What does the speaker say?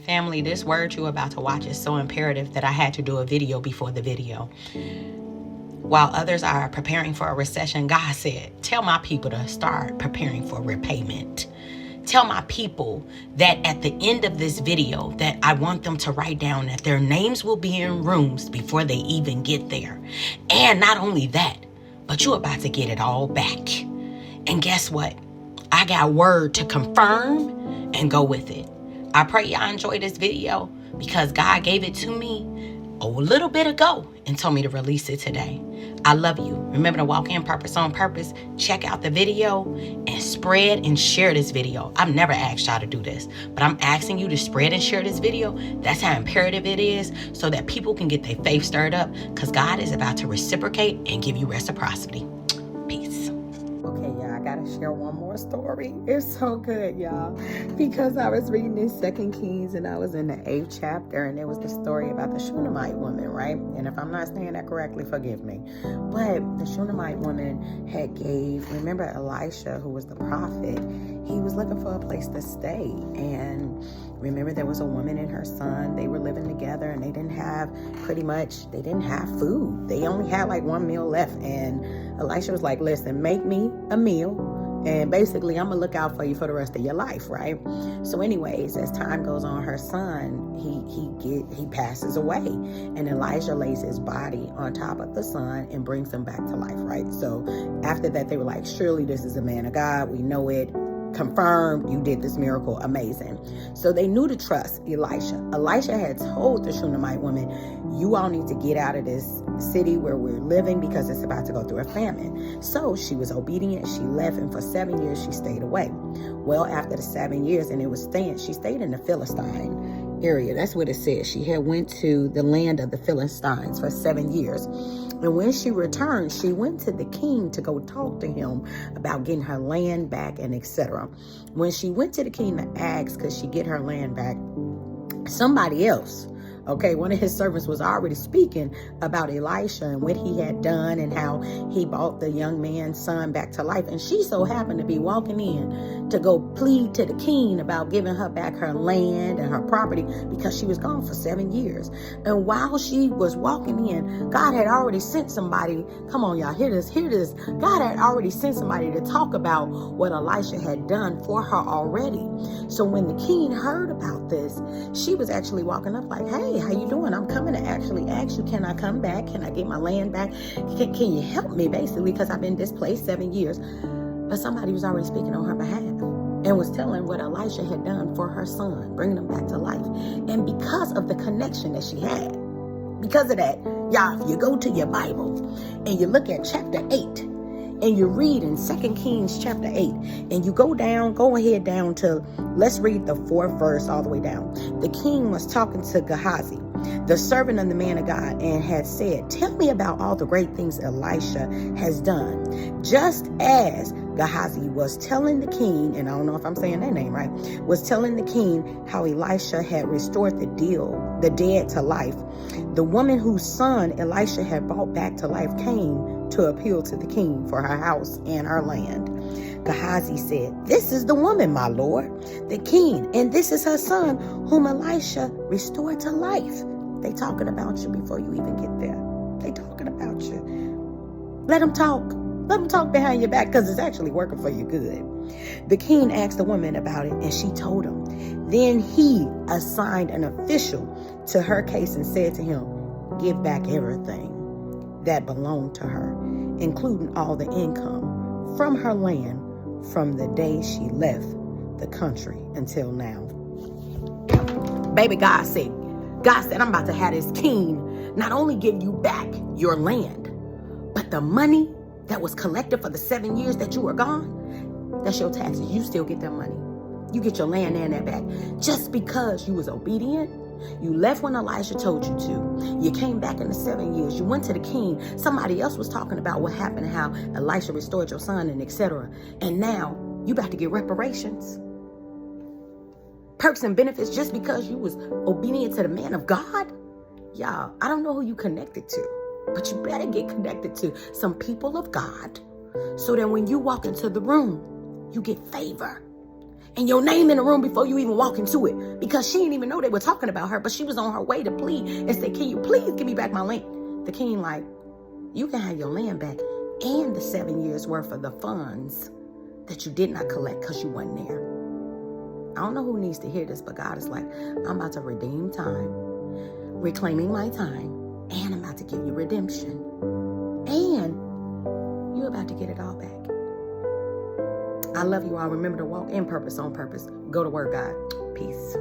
Family, this word you're about to watch is so imperative that I had to do a video before the video. While others are preparing for a recession, God said, tell my people to start preparing for repayment. Tell my people that at the end of this video that I want them to write down that their names will be in rooms before they even get there. And not only that, but you're about to get it all back. And guess what? I got word to confirm and go with it. I pray y'all enjoy this video because God gave it to me a little bit ago and told me to release it today. I love you. Remember to walk in purpose on purpose. Check out the video and spread and share this video. I've never asked y'all to do this, but I'm asking you to spread and share this video. That's how imperative it is so that people can get their faith stirred up because God is about to reciprocate and give you reciprocity. Peace. Okay, y'all, I gotta share one more story. It's so good, y'all, because I was reading in 2 Kings and I was in the 8th chapter and there was the story about the Shunammite woman, right? And if I'm not saying that correctly, forgive me. But the Shunammite woman had remember Elisha, who was the prophet, he was looking for a place to stay. And remember there was a woman and her son, they were living together and they didn't have food. They only had like one meal left. And Elisha was like, listen, make me a meal. And basically, I'm going to look out for you for the rest of your life, right? So anyways, as time goes on, her son, he passes away. And Elijah lays his body on top of the son and brings him back to life, right? So after that, they were like, surely this is a man of God. We know it. Confirmed, you did this miracle, amazing. So they knew to trust Elisha. Elisha had told the Shunammite woman, you all need to get out of this city where we're living because it's about to go through a famine. So she was obedient. She left, and for 7 years she stayed away. Well, after the 7 years, and she stayed in the Philistine area. That's what it says. She had went to the land of the Philistines for 7 years. And when she returned, she went to the king to go talk to him about getting her land back and etc. When she went to the king to ask, could she get her land back, somebody else, one of his servants was already speaking about Elisha and what he had done and how he brought the young man's son back to life. And she so happened to be walking in to go plead to the king about giving her back her land and her property because she was gone for 7 years. And while she was walking in, God had already sent somebody. Come on, y'all, hear this. God had already sent somebody to talk about what Elisha had done for her already. So when the king heard about this, she was actually walking up like, hey, how you doing? I'm coming to actually ask you, can I come back? Can I get my land back? Can you help me, basically, because I've been displaced 7 years. But somebody was already speaking on her behalf and was telling what Elisha had done for her son, bringing him back to life. And because of the connection that she had, because of that, y'all, if you go to your Bible and you look at chapter 8, and you read in 2 Kings chapter 8, and you go ahead down to, let's read the 4th verse all the way down. The king was talking to Gehazi, the servant of the man of God, and had said, tell me about all the great things Elisha has done. Just as Gehazi was telling the king, and I don't know if I'm saying that name right, was telling the king how Elisha had restored the dead to life, the woman whose son Elisha had brought back to life came to appeal to the king for her house and her land. Gehazi said, this is the woman, my lord, the king, and this is her son whom Elisha restored to life. They talking about you before you even get there. They talking about you. Let them talk. Let them talk behind your back because it's actually working for your good. The king asked the woman about it, and she told him. Then he assigned an official to her case and said to him, give back everything that belonged to her, including all the income from her land from the day she left the country until now. Baby, God said, I'm about to have this king not only give you back your land, but the money that was collected for the 7 years that you were gone, that's your taxes. You still get that money. You get your land and that back. Just because you was obedient, you left when Elijah told you to. You came back in the 7 years. You went to the king. Somebody else was talking about what happened and how Elisha restored your son and etc. And now you about to get reparations. Perks and benefits just because you was obedient to the man of God. Y'all, I don't know who you connected to, but you better get connected to some people of God so that when you walk into the room, you get favor. and your name in the room before you even walk into it, because she didn't even know they were talking about her, but she was on her way to plead and say, can you please give me back my land? The king like, you can have your land back and the 7 years worth of the funds that you did not collect because you wasn't there. I don't know who needs to hear this, but God is like, I'm about to redeem time, reclaiming my time, and I'm about to give you redemption. And you're about to get it all back. I love you all. Remember to walk in purpose, on purpose. Go to work, God. Peace.